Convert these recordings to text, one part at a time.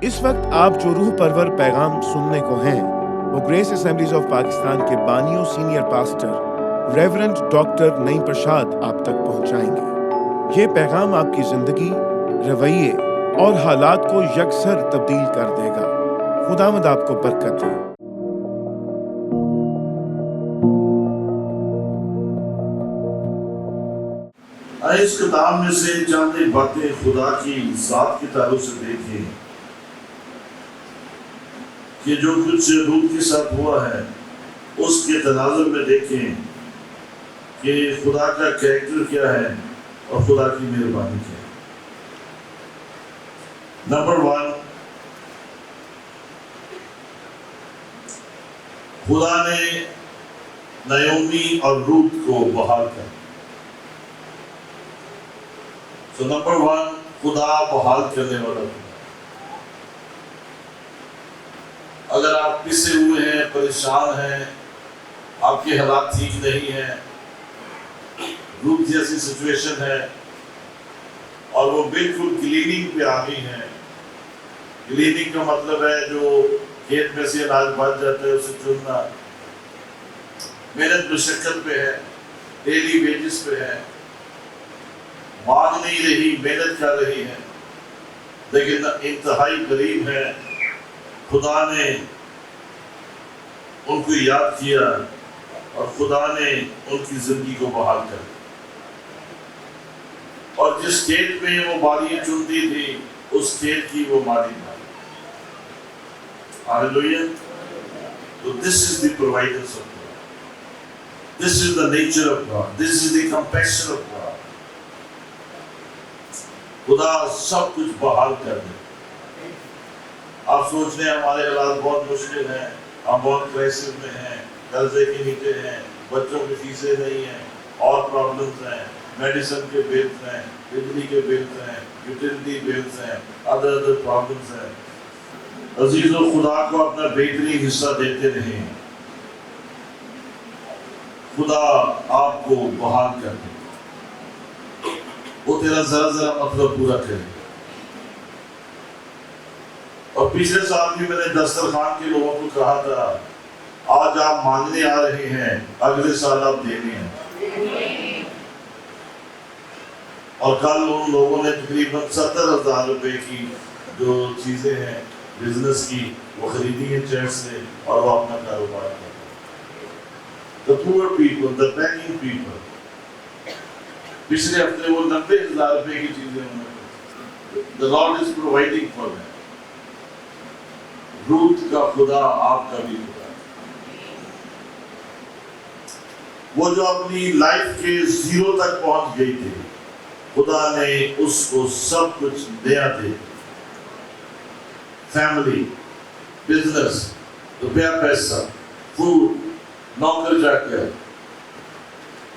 اس وقت آپ جو روح پرور پیغام سننے کو ہیں وہ گریس اسمبلیز آف پاکستان کے بانیوں سینئر پاسٹر ریورنڈ ڈاکٹر نعیم پرشاد آپ تک پہنچائیں گے۔ یہ پیغام آپ کی زندگی، رویے اور حالات کو یکسر تبدیل کر دے گا۔ خداوند آپ کو برکت دے۔ اس کتاب میں سے چند باتیں خدا کی ذات کی تعلق سے دیکھیں کہ جو کچھ لوط کے ساتھ ہوا ہے اس کے تناظر میں دیکھیں کہ خدا کا کریکٹر کیا ہے اور خدا کی مہربانی کیا ہے۔ نمبر 1، خدا نے نعومی اور لوط کو بحال کیا۔ تو نمبر 1، خدا بحال کرنے والا۔ اگر آپ پسے ہوئے ہیں، پریشان ہیں، آپ کے حالات ٹھیک نہیں ہیں، لوط جیسی سچویشن ہے اور وہ بالکل کلیننگ پہ آ گئی ہیں۔ کلیننگ کا مطلب ہے جو کھیت میں سے اناج بچ جاتا ہے اسے چننا، محنت مشقت پہ ہے، ڈیلی ویجز پہ ہے، مانگ نہیں رہی، محنت کر رہی ہے، لیکن انتہائی غریب ہے۔ خدا نے ان کو یاد کیا اور خدا نے ان کی زندگی کو بحال کر دیا، اور جس کھیت میں وہ بالیاں چنتی تھی اس کھیت کی وہ مالک بنی۔ ہاللیلویہ۔ So this is the providence of God. This is the nature of God. This is the compassion of God. خدا سب کچھ بحال کر دے۔ آپ سوچ رہے ہیں ہمارے حالات بہت مشکل ہیں، ہم بہت کرائسس میں ہیں، قرضے کے نیچے ہیں، بچوں کی فیسیں نہیں ہیں، اور پرابلمز ہیں، میڈیسن کے بلز ہیں، بجلی کے بلز ہیں، یوٹیلیٹی بلز ہیں، ادر پرابلمز ہیں۔ عزیزو، خدا کو اپنا بہترین حصہ دیتے رہیں، خدا آپ کو بحال کر دے، وہ تیرا ذرا ذرا مطلب پورا کرے۔ اور پچھلے سال بھی میں نے دسترخوان کے لوگوں کو کہا تھا آج آپ مانگنے آ رہے ہیں، اگلے سال آپ دینے ہیں۔ اور کل ان لوگوں نے تقریباً 70,000 روپے کی جو چیزیں ہیں بزنس کی وہ خریدی ہیں چرچ سے، اور وہ اپنا کاروبار کر رہے ہیں۔ The poor people, the begging people، پچھلے ہفتے وہ 90,000 روپے کی چیزیں انہوں نے، The Lord is providing for them۔ لوط کا خدا آپ کا بھی خدا ہے۔ وہ جو اپنی لائف کے زیرو تک پہنچ گئی تھی، خدا نے اس کو سب کچھ نیا دے، فیملی، بزنس، روپیہ پیسہ، فوڈ، نوکر چاکر۔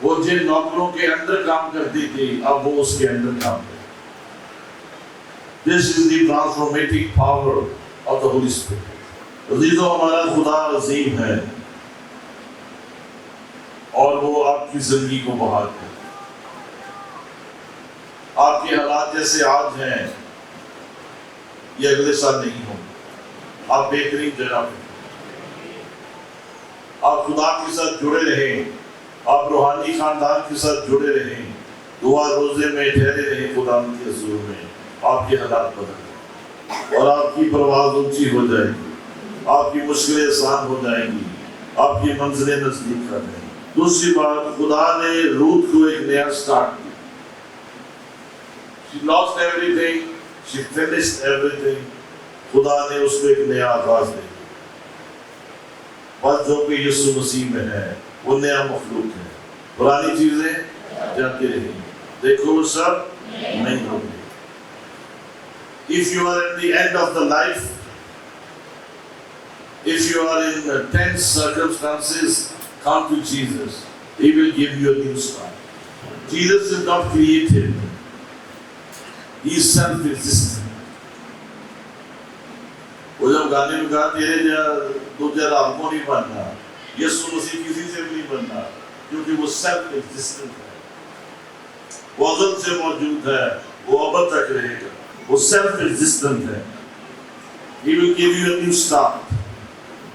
وہ جن نوکروں کے اندر کام کرتی تھی اب وہ اس کے اندر کام کرتی۔ This is the transformative power of the Holy Spirit۔ عزیزو، ہمارا خدا عظیم ہے اور وہ آپ کی زندگی کو بحال کرے۔ آپ کے حالات جیسے آج ہیں یہ اگلے سال نہیں ہوں گے۔ آپ بہترین جگہ پہ، آپ خدا کے ساتھ جڑے رہیں، آپ روحانی خاندان کے ساتھ جڑے رہیں، دعا روزے میں ٹھہرے رہیں خدا کے حضور میں، آپ کے حالات بدل جائیں اور آپ کی پرواز اونچی ہو جائے گی، آپ کی مشکلیں آسان ہو جائیں گی، آپ کی منزلیں نزدیک کر جائیں گی۔ دوسری بات، خدا نے لوط کو ایک نیا سٹارٹ کیا۔ She lost everything, she finished everything۔ خدا نے اس کو ایک نیا آغاز دیا۔ بس جو کہ یسوع مسیح میں ہے وہ نیا مخلوق ہے، پرانی چیزیں جاتی رہیں، دیکھو وہ سب نہیں ہوں گی۔ If you are at the end of the life, if you are in tense circumstances, come to Jesus. He will give you a new start۔ Jesus is not created, He is self-existent۔ وہ جب گانے میں کہا تیرے دوجہ رب کو نہیں بننا، یسوع مسیح کسی سے بھی نہیں بننا، کیونکہ وہ سیلف ایگزسٹنٹ ہے، وہ ازل سے موجود ہے، وہ ابد تک رہے گا، وہ سیلف ایگزسٹنٹ ہے۔ He will give you a new start.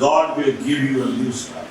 God will give you a new start.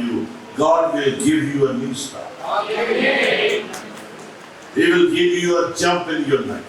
you, God will give you a new start. He will give you a jump in your life.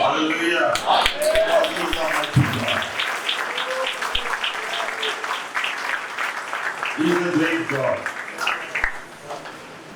Hallelujah. He is a great God.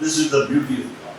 This is the beauty of God.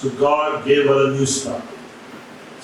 So God gave her a new start.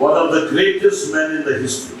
one of the greatest men in the history।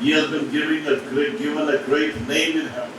He has been given a great name in heaven।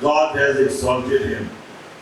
God has exalted him,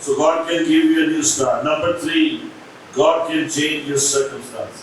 So God can give you a new start. Number 3, God can change your circumstances.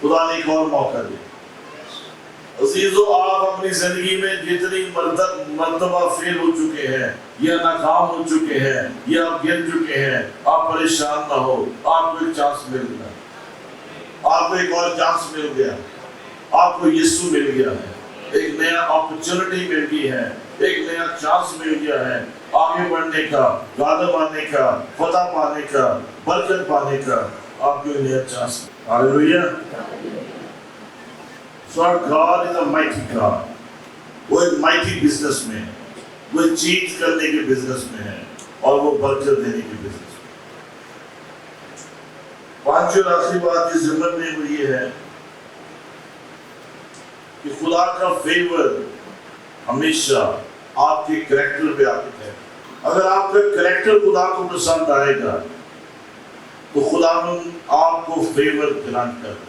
خدا نے ایک اور موقع دیا۔ عزیزو، آپ اپنی زندگی میں جتنی مرتبہ فیل ہو چکے ہیں یا ناکام ہو چکے ہیں یا آپ گر چکے ہیں، آپ پریشان نہ ہو، آپ کو ایک چانس مل گیا، آپ کو ایک اور چانس مل گیا، آپ کو یسوع مل گیا ہے، ایک نیا اپرچونٹی مل گئی ہے، ایک نیا چانس مل گیا ہے آگے بڑھنے کا، غالب آنے کا، فتح پانے کا، برکت پانے کا، آپ کو ایک نیا chance. ہاللیلویہ۔ So our God is a mighty God. وہ ایک mighty business میں ہے، وہ چیز کرنے کے بزنس میں ہے اور وہ برکت دینے کے بزنس میں۔ پانچویں اور آخری بات اس ضمن میں وہ یہ ہے کہ خدا کا فیور ہمیشہ آپ کے کریکٹر پہ آتا ہے۔ اگر آپ کا کریکٹر خدا کو پسند آئے گا تو خدا آپ کو فیور گرانٹ کر دے گا۔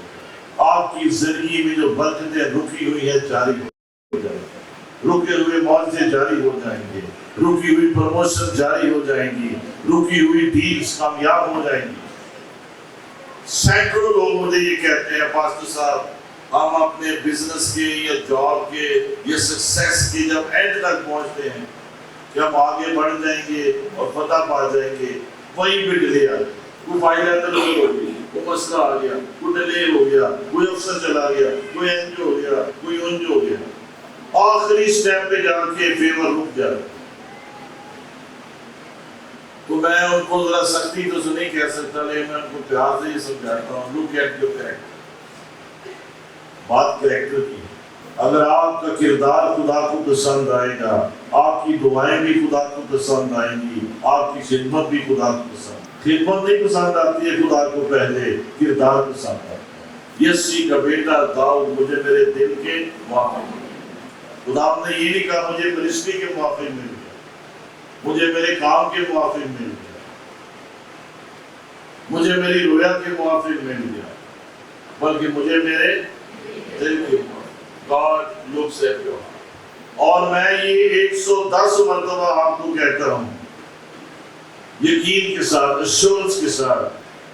آپ کی زندگی میں جو برکتیں رکی ہوئی ہیں جاری ہو جائیں گی، رکے ہوئے معاوضے جاری ہو جائیں گے، رکی ہوئی پروموشن جاری ہو جائیں گی، رکی ہوئی ڈیلز کامیاب ہو جائیں گی۔ سینکڑوں لوگ مجھے یہ کہتے ہیں، پاسٹر صاحب ہم اپنے بزنس کے یا جاب کے یا سکسیس کے جب اینڈ تک پہنچتے ہیں کہ ہم آگے بڑھ جائیں گے اور فتح پا جائیں گے، وہیں پہ ڈیلے آ گئی، کوئی فائل اندر ہو گئی، کوئی مسئلہ آ گیا، کوئی ڈیلے ہو گیا، کوئی افسر چلا گیا، کوئی انج ہو گیا، کوئی انج ہو گیا، آخری سٹیپ پہ جا کے فیور رک جاتا۔ تو میں ان کو ذرا سختی تو نہیں کہہ سکتا، لیکن میں ان کو پیار سے یہ سمجھاتا ہوں، لک ایٹ یور کریکٹر۔ بات کریکٹر کی ہے۔ اگر آپ کا کردار خدا کو پسند آئے گا، آپ کی دعائیں بھی خدا کو پسند آئیں گی، آپ کی خدمت بھی خدا کو پسند۔ خدمت نہیں پسند آتی ہے خدا کو، پہلے کردار پسند آتا ہے۔ یسی کا بیٹا داؤد مجھے میرے دل کے موافق، خدا نے یہ نہیں کہا مجھے منسٹری کے موافق مل گیا، مجھے میرے کام کے موافق مل گیا، مجھے میری رویا کے موافق مل گیا، بلکہ مجھے میرے دل کے موافق۔ God looks at your heart۔ اور میں یہ 110 مرتبہ آپ کو کہتا ہوں یقین کے ساتھ، ایشورنس کے ساتھ،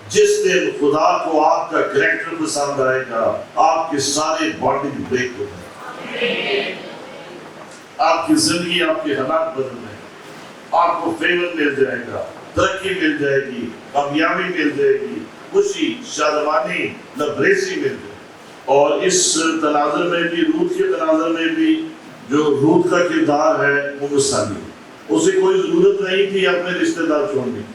جس دن خدا کو آپ کا کریکٹر پسند آئے گا، آپ کے سارے بانڈیج بریک ہو جائیں گے، آپ کی زندگی، آپ کے حالات بدل جائیں گے، آپ کو فیور مل جائے گا، ترقی مل جائے گی، کامیابی مل جائے گی، خوشی، شادمانی، لبریزی مل جائے گی۔ اور اس تناظر میں بھی، روت کے تناظر میں بھی جو روت کا کردار ہے وہ مثالی ہے۔ اسے کوئی ضرورت نہیں تھی اپنے رشتہ دار چھوڑنے کی،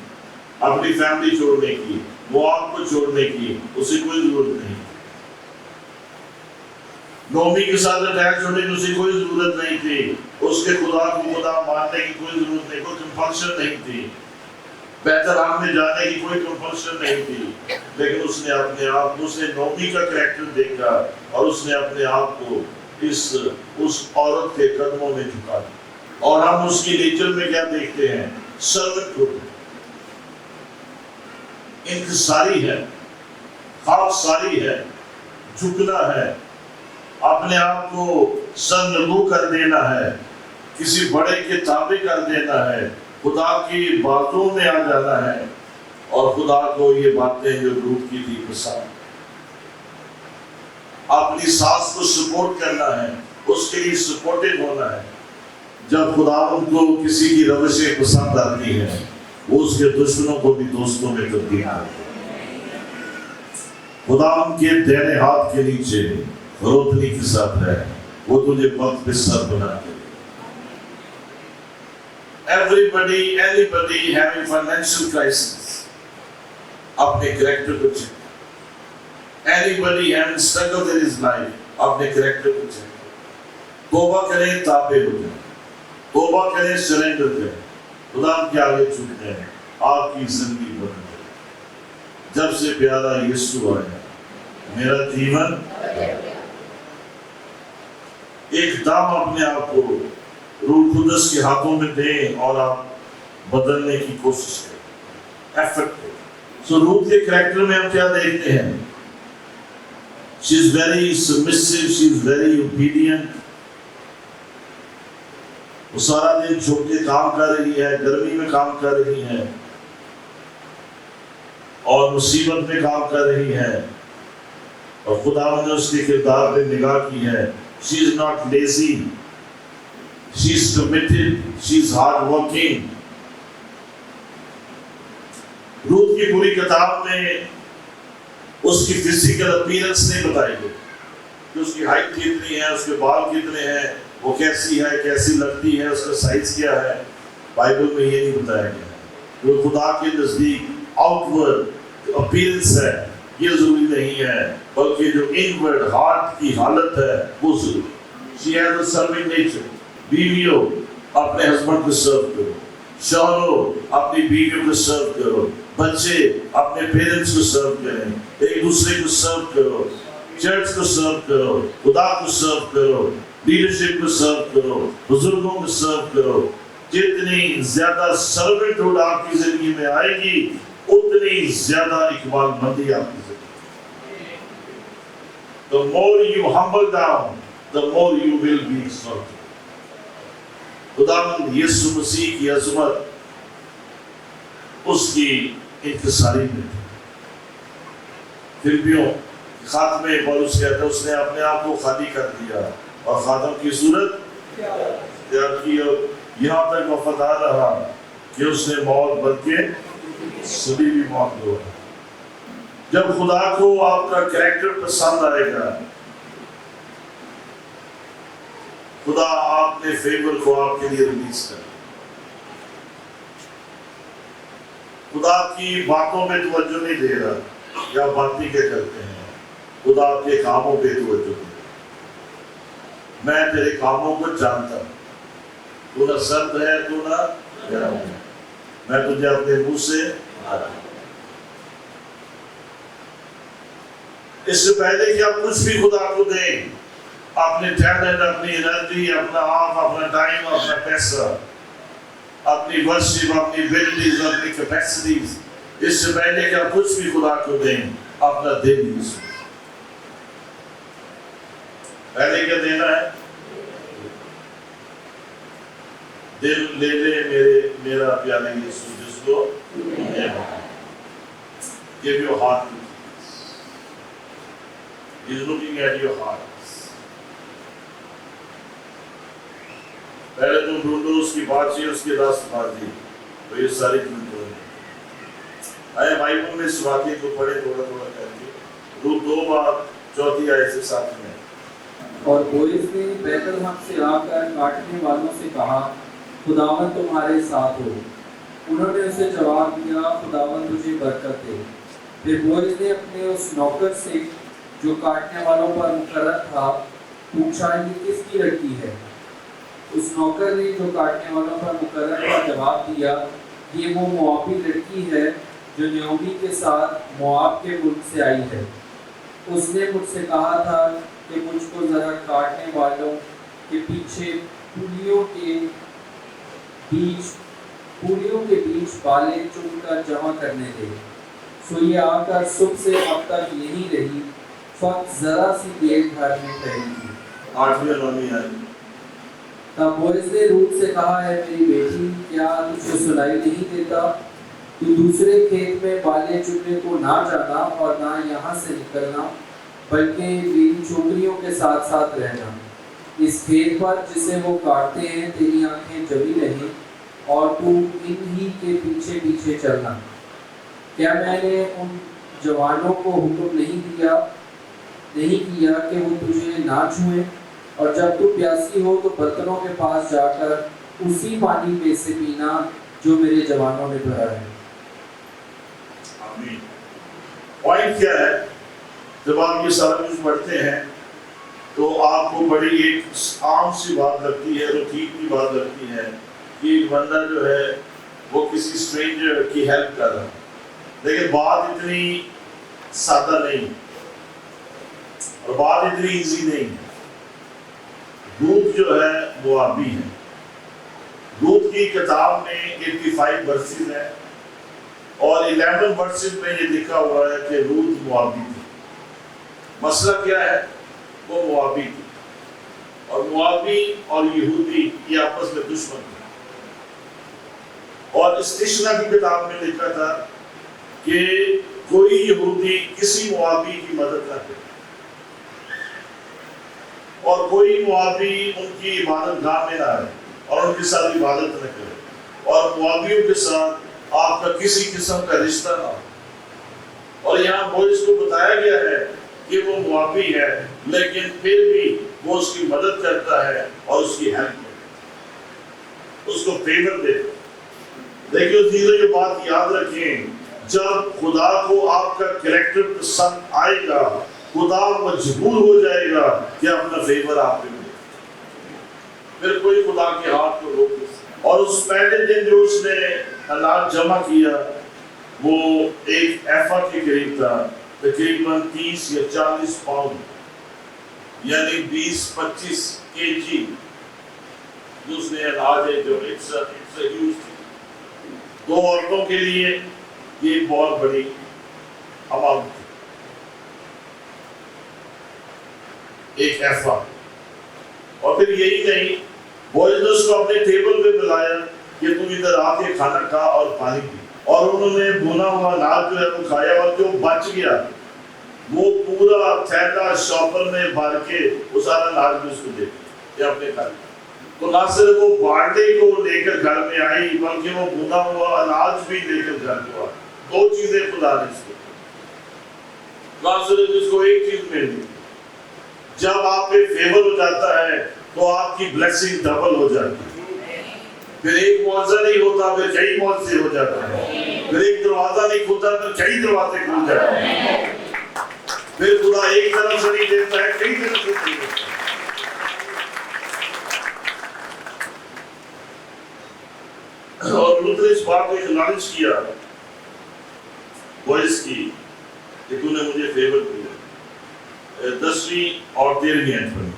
اپنی فیملی چھوڑنے کی، وہ آپ کو چھوڑنے کی، اسے کوئی ضرورت نہیں تھی۔ نومی کے ساتھ اٹیچ ہونے کی اسے کوئی ضرورت نہیں تھی، اس کے خدا کو خدا ماننے کی کوئی ضرورت نہیں، کوئی کمپلشن نہیں تھی، بیت الحم میں جانے کی کوئی کمپلشن نہیں تھی، لیکن اس نے اپنے آپ کو، اس نے نومی کا کریکٹر دیکھا اور اس نے اپنے آپ کو اس عورت کے قدموں میں جھکا دیا۔ اور ہم اس کی نیچر میں کیا دیکھتے ہیں؟ سرونٹ ہوتے ہیں، انکساری ہے، خاکساری ہے، جھکنا ہے، اپنے آپ کو سر نگو کر دینا ہے، کسی بڑے کے تابع کر دینا ہے، خدا کی باتوں میں آ جانا ہے، اور خدا کو یہ باتیں جو روت کی تھی پسند، اپنی ساس کو سپورٹ کرنا ہے، اس کے لیے سپورٹیو ہونا ہے۔ جب خدا ان کو کسی کی روشیں پسند آتی ہیں، وہ اس کے دشمنوں کو بھی دوستوں میں تبدیل کرتے ہیں۔ خدا ان کے دائیں ہاتھ کے نیچے روتنی کے ساتھ ہے، وہ تجھے وقت پہ سر بنا دے۔ anybody having financial crisis اپنے کریکٹر کو check, anybody having struggle in his life اپنے کریکٹر کو چیک۔ توبہ کریں، تابع ہو جائیں، توبہ کریں، سرینڈر کریں، خدا کے آگے جھک جائیں، آپ کی زندگی بدل جائے۔ جب سے پیارا یسوع آیا، میرا جیون ایک دم اپنے آپ کو روح قدس کے ہاتھوں میں دیں اور آپ بدلنے کی کوشش کریں، ایفرٹ کریں۔ سو روت کے کریکٹر میں ہم کیا دیکھتے ہیں؟ she is very submissive, she is very obedient۔ وہ سارا دن چھوٹ کے کام کر رہی ہے، گرمی میں کام کر رہی ہے اور مصیبت میں کام کر رہی ہے، اور خدا نے اس کے کردار پہ نگاہ کی ہے. She is not lazy, she is committed, she is hard working. روت کی پوری کتاب میں اس کی فزیکل اپیرنس نہیں بتائی گئی کہ اس کی ہائٹ کتنی ہے, اس کے بال کتنے ہیں, وہ کیسی ہے, کیسی لگتی ہے, اس کا سائز کیا ہے. بائبل میں یہ نہیں بتایا گیا. وہ خدا کے نزدیک آؤٹ ورڈ اپیرنس ہے یہ ضروری نہیں ہے, بلکہ جو ان ورڈ ہارٹ کی حالت ہے وہ ضروری. She has a serving nature. بیویوں اپنے ہسبینڈ کو سرو کرو, شوہروں اپنی بیویوں کو سرو کرو, بچے اپنے پیرنٹس کو سرو کریں, ایک دوسرے کو سرو کرو, چرچ کو سرو کرو, خدا کو سرو کرو, لیڈرشپ کو سرو کرو, بزرگوں کو سرو کرو. جتنی زیادہ سرونٹ ہوڈ آپ کی زندگی میں آئے گی اتنی زیادہ اقبال مندی آپ کی زندگی. The more you humble down, the more you will be exalted. خداوند یسوع مسیح کی عظمت اس کی انکساری میں تھی. فلپیوں خاتمے میں پولس کہتا ہے اس نے اپنے آپ کو خالی کر دیا اور خادم کی صورت اختیار کی اور یہاں تک وفادار رہا کہ اس نے موت بلکہ صلیبی موت ہوا. جب خدا کو آپ کا کریکٹر پسند آئے گا, خدا آپ نے فیور کو آپ کے لیے ریلیز کر. خدا کی باتوں پہ توجہ نہیں دے رہا یا باتیں کیا کرتے ہیں, خدا آپ کے کاموں پہ توجہ دے رہا. میں تیرے کاموں کو جانتا ہوں, تو نہ سرد ہے تو نہ گرم ہے, میں تجھے اپنے منہ سے آتا ہوں. اس سے پہلے کہ آپ کچھ بھی خدا کو دیں, اپنے ٹیلنٹ, اپنی انرجی, اپنا آپ, اپنا ٹائم, اپنا پیسہ, اپنی ورشپ, اپنی ابیلٹیز, اپنی کیپیسٹیز, اس سے پہلے کہ آپ کچھ بھی خدا کو دیں اپنا دل یوز کریں. پہلے کیا دینا ہے؟ دل لے لے میرا پیارے یسوع جس کو give your heart to Jesus. He is looking at your heart. پہلے تم ڈھونڈو اس کی بات چیز, اس کی راست بازی, تو یہ ساری چیزیں ڈھونڈیں. آئے بائبل میں اس واقعے کو پڑھے تھوڑا تھوڑا کر کے. روت 2 بار 4 آیت سے 7 میں. اور بوئز نے بیتلہم سے آ کر کاٹنے والوں سے کہا, خداوند تمہارے ساتھ ہو. انہوں نے اسے جواب دیا, خداوند تجھے برکت دے. پھر بوئز نے اپنے اس نوکر سے جو کاٹنے والوں پر مقرر تھا پوچھا, یہ کس کی لڑکی ہے؟ اس نوکر نے جو کاٹنے والوں پر مقرر تھا جواب دیا, یہ وہ موابی لڑکی ہے جو نعومی کے ساتھ مواب کے ملک سے آئی ہے. اس نے مجھ سے کہا تھا کہ مجھ کو ذرا کاٹنے والوں کے پیچھے پولیوں کے بیچ بالیں چن کر جمع کرنے دے. سو یہ آ کر صبح سے اب تک یہی رہی, فقط ذرا سی دیر گھر میں ٹھہری تھی. 8ویں نومی آئی. تب بوئز نے روت سے کہا, ہے میری بیٹی, کیا تجھے سنائی نہیں دیتا؟ تو دوسرے کھیت میں بالیں چننے کو نہ جانا اور نہ یہاں سے نکلنا, بلکہ میری چھوکریوں کے ساتھ ساتھ رہنا. اس کھیت پر جسے وہ کاٹتے ہیں تیری آنکھیں جمی رہیں اور تو ان ہی کے پیچھے پیچھے چلنا. کیا میں نے ان جوانوں کو حکم نہیں کیا کہ وہ تجھے نہ چھوئیں؟ اور جب تو پیاسی ہو تو برتنوں کے پاس جا کر اسی پانی میں سے پینا جو میرے جوانوں نے بھرا ہے. آمین. پوائنٹ کیا ہے؟ جب آپ یہ سارا کچھ پڑھتے ہیں تو آپ کو بڑی ایک عام سی بات لگتی ہے, جو ٹھیک کی بات لگتی ہے کہ ایک بندہ جو ہے وہ کسی اسٹرینجر کی ہیلپ کر رہا ہے. لیکن بات اتنی سادہ نہیں اور بات اتنی ایزی نہیں. روت جو ہے موابی ہے. روت کی کتاب میں 85 ورسز ہیں اور 11 ورسز میں یہ لکھا ہوا ہے کہ روت موابی تھی. مسئلہ کیا ہے؟ وہ موابی تھی, اور موابی اور یہودی یہ آپس میں دشمن تھے. اور استشنا کی کتاب میں لکھا تھا کہ کوئی یہودی کسی موابی کی مدد نہ کرے. اور کوئی موابی ان کی عبادت گاہ میں نہ آئے اور ان کے ساتھ عبادت نہ کرے، اور موابیوں کے ساتھ آپ کا کسی قسم کا رشتہ نہ ہو۔ اور یہاں بوئز کو بتایا گیا ہے کہ وہ موابی ہے، لیکن پھر بھی وہ اس کی مدد کرتا ہے اور اس کی ہیلپ کرتا ہے، اس کو فیور دیتا ہے۔ لیکن اس چیزوں کی بات یاد رکھیں، جب خدا کو آپ کا کریکٹر پسند آئے گا، خدا مجبور ہو جائے گا کہ اپنا فیور آپ پہ ملے، پھر کوئی خدا کے ہاتھ کو روک نہیں سکتا۔ اور اس پہلے دن جو اس نے اناج جمع کیا وہ ایک ایفا کے قریب تھا، تقریباً 30 یا 40 پاؤنڈ، یعنی 20-25 kg جو اس نے اناج ہے، جو ہیوج تھی۔ 2 عورتوں کے لیے یہ بہت بڑی اماؤنٹ تھی، ایک ایفا۔ اور پھر یہی نہیں، بوئز نے اس کو اپنے ٹیبل پہ بلایا کہ تم ادھر آ کے کھانا کھا اور پانی پی، اور انہوں نے بھونا ہوا اناج جو ہے وہ کھایا، اور جو بچ گیا وہ پورا تھیلا شاپر میں بھر کے وہ سارا اناج بھی اس کو دے دیا اپنے گھر میں۔ تو نہ صرف وہ بانٹے کو لے کر گھر میں آئی، بلکہ وہ بھونا ہوا اناج بھی لے کر گھر میں آئی۔ 2 چیزیں خدا نے اس کو، نہ صرف اس کو ایک چیز ملی۔ جب آپ پہ فیور ہو جاتا ہے تو آپ کی بلیسنگ ڈبل ہو جاتی ہے، پھر ایک معاوضہ نہیں ہوتا، پھر کئی معاوضے ہو جاتے ہیں، پھر ایک دروازہ نہیں کھلتا، پھر کئی دروازے کھل جاتے ہیں، پھر خدا ایک طرف سے نہیں دیتا ہے، کئی طرف سے نہیں دیتا ہے۔ اور لوتھر اس بات کو اکنالج کیا بوئز کی کہ تو نے مجھے فیور کیا۔ 10ویں اور 13ویں آیت پڑھی۔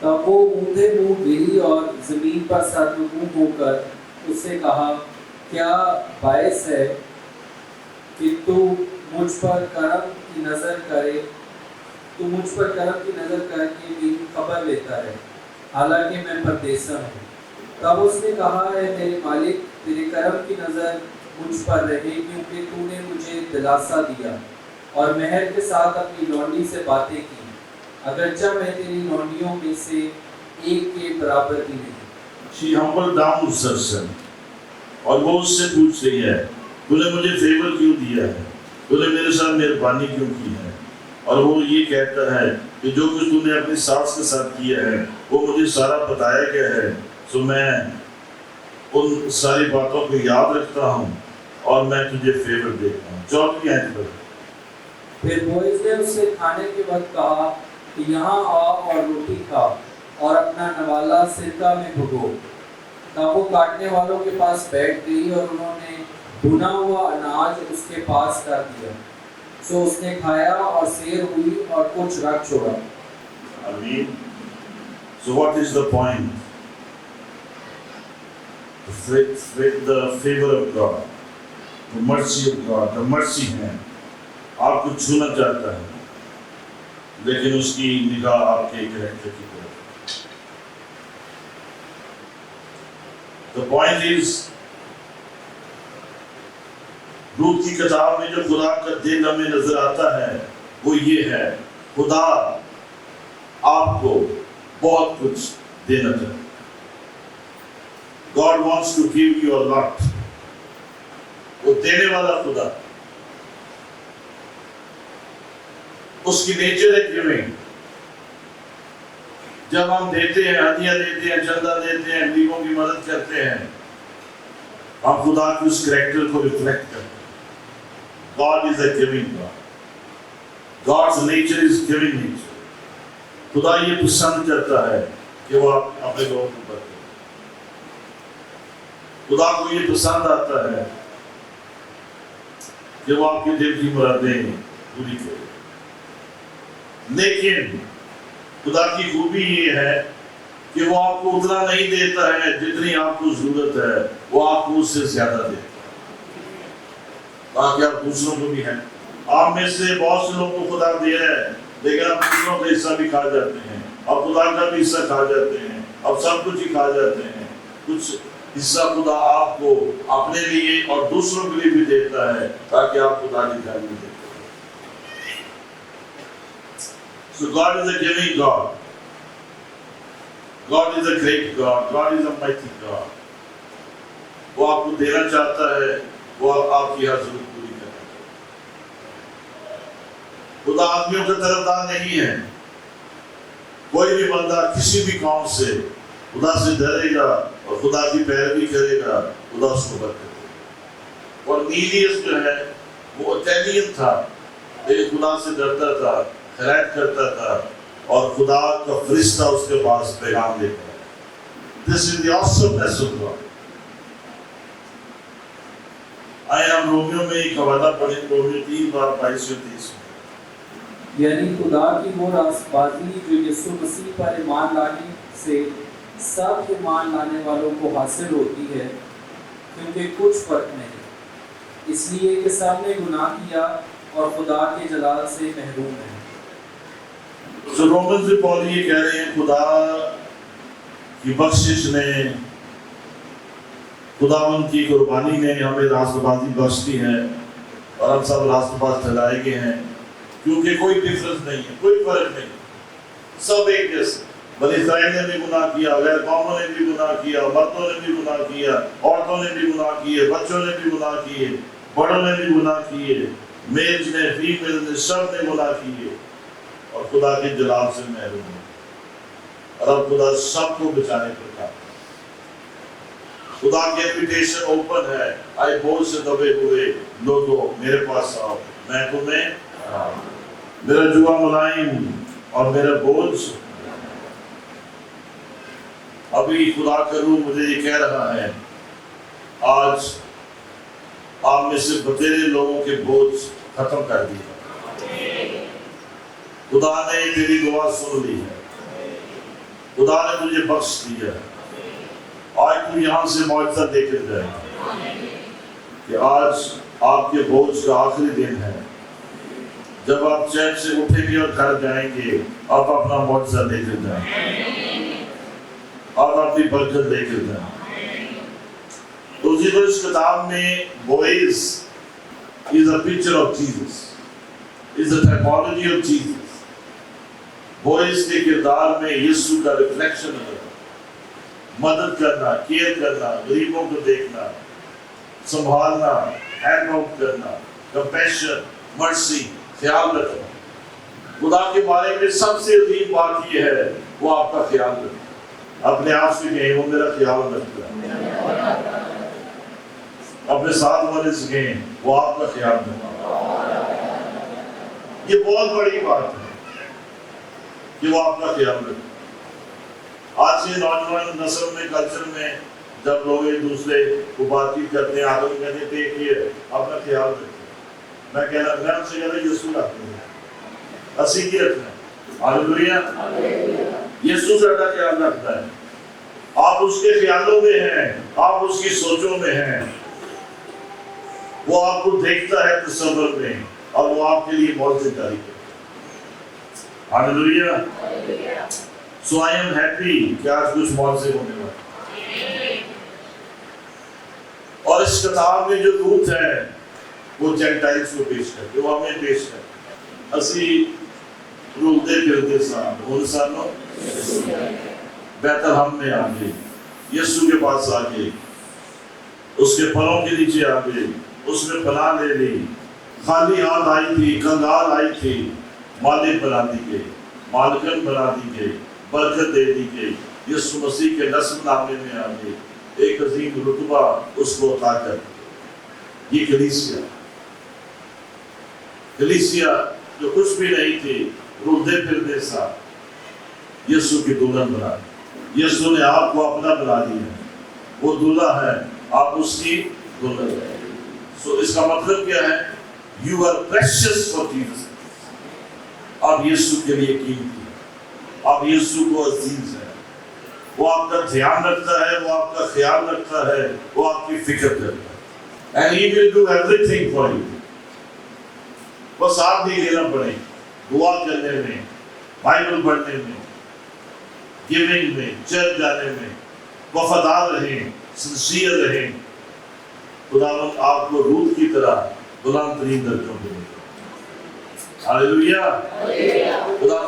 تب وہ اونھے منہ گری اور زمین پر سرنگوں ہو کر اس سے کہا، کیا باعث ہے کہ تو مجھ پر کرم کی نظر کر کے میری خبر لیتا ہے، حالانکہ میں پردیسا ہوں۔ تب اس نے کہا، اے میرے مالک، تیرے کرم کی نظر مجھ پر رہے، کیونکہ تو نے مجھے دلاسا دیا اور مہر کے ساتھ اپنی لونڈی سے باتیں کی، اگرچہ میں تیری لونڈیوں میں سے ایک کے برابر بھی نہیں۔ She humbled down herself، اور وہ اس سے پوچھ رہی ہے، تو نے مجھے فیور کیوں دیا ہے، تو نے میرے ساتھ مہربانی کیوں کی ہے؟ اور وہ یہ کہتا ہے کہ جو کچھ تو نے اپنی ساس کے ساتھ کیا ہے وہ مجھے سارا بتایا گیا ہے، تو میں ان ساری باتوں کو یاد رکھتا ہوں اور میں تجھے فیور دیتا ہوں۔ 4ویں آیت پر۔ پھر بوئز نے اس سے کھانے کے وقت کہا کہ یہاں آ اور روٹی کھا اور اپنا نوالا سرکہ میں بھگو۔ تب وہ کاٹنے والوں کے پاس بیٹھ گئی اور انہوں نے بھنا ہوا اناج اس کے پاس کر دیا، سو اس نے کھایا اور سیر ہوئی اور کچھ رکھ چھوڑا۔ آمین۔ So what is the point? The favor of God, the mercy of God, the mercy hand آپ کو چھونا چاہتا ہے، لیکن اس کی نگاہ آپ کے کریکٹر کی طرف۔ The point is، روت کی کتاب میں جو خدا کا دل ہمیں نظر آتا ہے وہ یہ ہے، خدا آپ کو بہت کچھ دینا چاہتا ہے۔ God wants to give you a lot۔ وہ دینے والا خدا، اس کی نیچر ہے گیونگ۔ جب ہم دیتے ہیں، ہدیہ دیتے ہیں، چندہ دیتے ہیں، غریبوں کی مدد کرتے ہیں، ہم خدا کی اس کریکٹر کو ریفلیکٹ کرتے ہیں۔ God is a giving God۔ God's nature is giving nature۔ خدا یہ پسند کرتا ہے کہ وہ آپ اپنے لوگوں کو برکت۔ خدا کو یہ پسند آتا ہے کہ وہ آپ کے دل کی مرادیں پوری کرے۔ لیکن خدا کی خوبی یہ ہے کہ وہ آپ کو اتنا نہیں دیتا ہے جتنی آپ کو ضرورت ہے، وہ آپ کو اس سے زیادہ دیتا ہے تاکہ آپ دوسروں کو بھی ہیں۔ آپ میں سے بہت سے لوگوں کو خدا دے رہا ہے، لیکن آپ دوسروں کا حصہ بھی کھا جاتے ہیں، آپ خدا کا بھی حصہ کھا جاتے ہیں، آپ سب کچھ ہی کھا جاتے ہیں۔ کچھ حصہ خدا آپ کو اپنے لیے اور دوسروں کے لیے بھی دیتا ہے تاکہ آپ خدا کی تعریف کریں۔ So God is a giving God۔ God is a great God. God is a mighty God. وہ آپ کو دینا چاہتا ہے, وہ آپ کی ہر ضرورت پوری کرے. خدا آدمیوں کا طرفدار نہیں ہے. کوئی بھی بندہ کسی بھی قوم سے خدا سے ڈرے گا اور خدا کی پیروی کرے گا, خدا اس کو برکت دے گا. اور نیلیس جو ہے وہ اٹیلین تھا, لیکن خدا سے ڈرتا تھا, خیرات کرتا تھا, اور خدا کا فرشتہ اس کے پاس پیغام لے کر. This is the awesomeness of God. آئے ہم رومیو میں ایک حوالہ پڑھیں, رومیو 3:22-23. یعنی خدا کی وہ راست بازی جو یسوع مسیح پر ایمان لانے سے سب ایمان لانے والوں کو حاصل ہوتی ہے, کیونکہ کچھ فرق نہیں, اس لیے کہ سب نے گناہ کیا اور خدا کے جلال سے محروم ہیں. تو رومن سے پول یہ کہہ رہے ہیں خدا کی بخشش نے, خداوند کی قربانی نے ہمیں راست بازی بخش دی ہے, اور ہم سب راست باز ٹھہرائے گئے ہیں, کیونکہ کوئی ڈفرنس نہیں ہے, کوئی فرق نہیں, سب ایک جیسے. بنی اسرائیل نے بھی گناہ کیا, غیر قوموں نے بھی گناہ کیا, مردوں نے بھی گناہ کیا, عورتوں نے بھی گناہ کیے, بچوں نے بھی گناہ کیے, بڑوں نے بھی گناہ کیے, میل نے فیمیل نے سب نے گناہ کیے, اور خدا کے جلال سے محروم ہیں. اور اب خدا سب کو بچانے پر کام. خدا کی انویٹیشن اوپن ہے. آئے بوجھ سے دبے ہوئے لوگوں میرے پاس آؤ, میں تمہیں میرا جوا ملائم اور میرا بوجھ. ابھی خدا کا روح مجھے یہ کہہ رہا ہے, آج آپ میں سے بتیرے لوگوں کے بوجھ ختم کر دیا. خدا نے تیری دعا سن لی ہے, خدا نے تجھے بخش دیا. آج تو یہاں سے معجزہ دے کر جائے کہ آج آپ کے بوجھ کا آخری دن ہے. جب آپ چین سے اٹھیں گے اور گھر جائیں گے, آپ اپنا معجزہ لے کر جائیں, آپ اپنی برکت لے کر جائیں. تو اس کتاب میں boys is a picture of Jesus, is a typology of Jesus. Boys کے کردار میں یسوع کا ریفلیکشن ہے. مدد کرنا, کیئر کرنا, غریبوں کو دیکھنا, سنبھالنا, ہیلپ آؤٹ کرنا, کمپیشن, مرسی, خیال رکھنا. خدا کے بارے میں سب سے عظیم بات یہ ہے, وہ آپ کا خیال رکھنا. اپنے آپ سے کہیں وہ میرا خیال رکھتا ہے. اپنے ساتھ والے سے کہیں وہ آپ کا خیال رکھتا ہے. یہ بہت بڑی بات ہے کہ وہ آپ کا خیال رکھتا ہے. آج کے نوجوان نسل میں, کلچر میں, جب لوگ ایک دوسرے کو بات چیت کرتے ہیں, آدمی کہتے ہیں دیکھیے اپنا خیال رکھیں. میں کہنا میں ان سے کہتا یسوع رکھتے ہیں, اسی کی رکھنا ہے. ہاللیلویا. یسوع سارا خیال رکھتا ہے. آپ اس کے خیالوں میں ہیں, آپ اس کی سوچوں میں ہیں. وہ آپ کو دیکھتا ہے تصور میں, اور وہ آپ کے لیے بہت سی جاری کرتا ہے. ہاللیلویا. So I am happy کہ آج کچھ معجزے ہونے والے. اور اس کتاب میں جو روت ہے وہ جینٹائلز کو پیش کرتے, وہ ہمیں پیش کرتے. اسی رولتے پھرتے سانوں بیت الحم میں آ گئے, یسوع کے پاس آ گئے, اس کے پروں کے نیچے آ گئے, اس نے پناہ لے لی. خالی ہاتھ آئی تھی, کنگال آئی تھی, مالک بنا دی گئی, مالکن بنا دی گئی, برکت دے دی گئی. یسوع مسیح کے نسب نامے میں آ گئی. ایک عظیم رتبہ اس کو عطا کر. یہ کلیسیا جو کچھ بھی نہیں تھی, رولتے پھرتے سا, یسوع کی دلہن بنا دی. یسوع نے آپ کو اپنا بنا دیا. وہ دلہا ہے, آپ اس کی دلہن ہے. سو اس کا مطلب کیا ہے؟ You are precious for Jesus. آپ یسوع کے لیے قیمتی, آپ یسوع کو عزیز ہے. وہ آپ کا دھیان رکھتا ہے, وہ آپ کا خیال رکھتا ہے, وہ آپ کی فکر کرتا ہے. And he will do everything for you. بس آپ بھی لینا پڑے, دعا کرنے میں, بائبل پڑھنے میں, گیونگ میں, چرچ جانے میں وفادار رہیں, سنسیئر رہیں. خداوند آپ کو روح کی طرح بلند ترین درجوں میں دے گا. ہاللیلویا. خدا